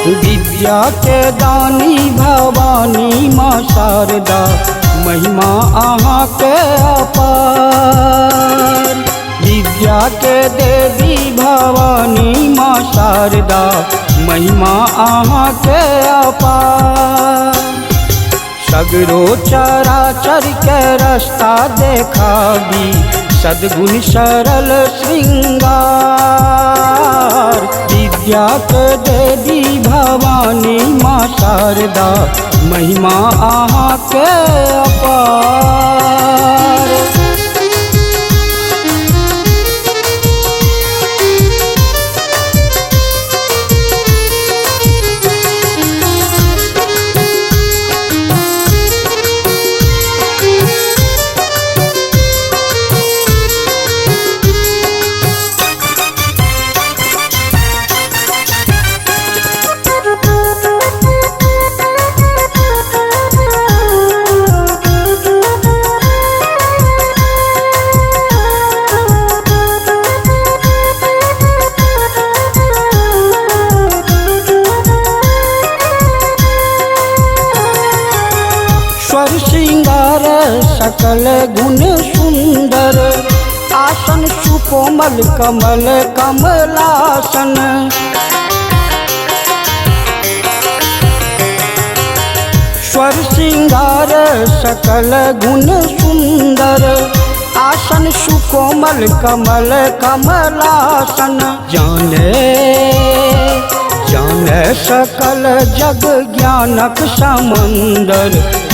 विद्या के दानी भवानी माँ शारदा, महिमा अहाँ के अपार। विद्या के देवी भवानी माँ शारदा, महिमा अहाँ के अपार। सगरो चराचर के रास्ता देखाबी, सद्गुण सरल श्रृंगार। विद्या के देवी भवानी माँ शारदा, महिमा अहाँ के अपार। श्रृंगार सकल गुण सुंदर, आसन सुकोमल कमल कमलासन। स्वर श्रृंगार सकल गुण सुंदर, आसन सुकोमल कमल कमलासन। जाने सकल जग ज्ञानक समंदर,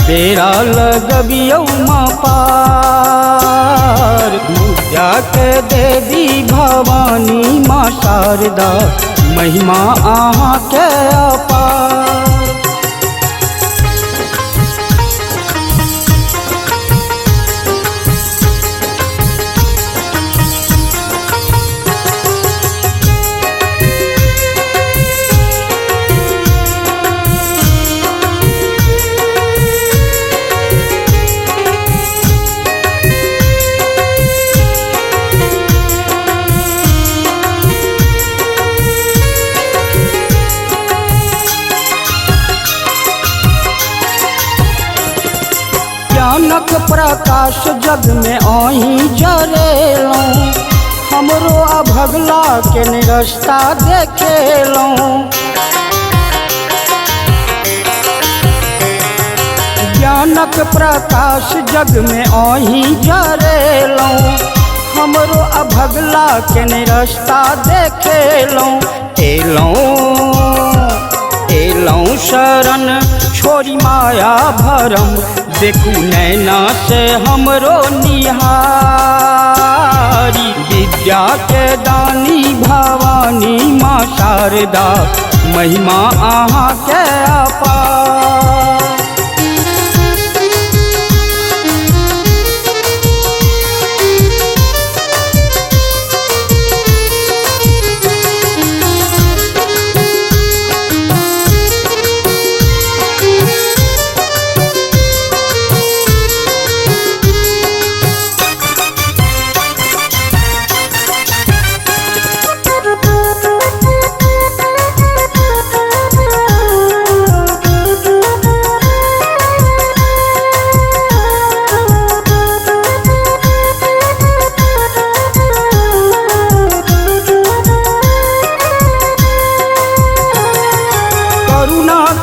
बेरा लगबियौ माँ पार। विद्या के देवी भवानी माँ शारदा, महिमा अहाँ के अपार। ज्ञानक प्रकाश जग में आही जरेलौं, हमरो अभगला के निरस्ता देखेलौं। ज्ञानक प्रकाश जग में आही जरेलौं, हमरो अभगला के निरस्ता देखेलौं। एलौं शरण छोड़ी माया भरम, देखू नैना से हमरो निहारी। विद्या के दानी भवानी माँ शारदा, महिमा अहाँ के अपार।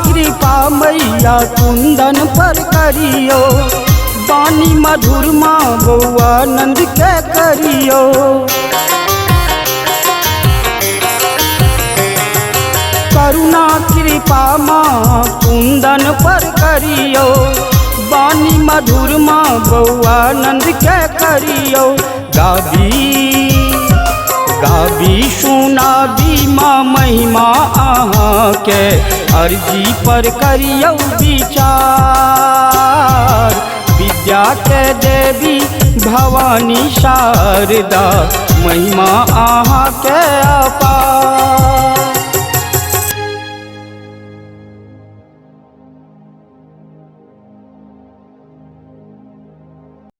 कृपा मैया कुंदन पर करियो, बानी मधुर माँ बउआ नंद के करियो। करुणा कृपा माँ कुंदन पर करियो, बानी मधुर माँ बउआ नंद के करियो। गाबी सुनाबी माँ महिमा अहाँ के, अर्जी पर करियो विचार। विद्या के देवी भवानी शारदा, महिमा अहाँ के अपार।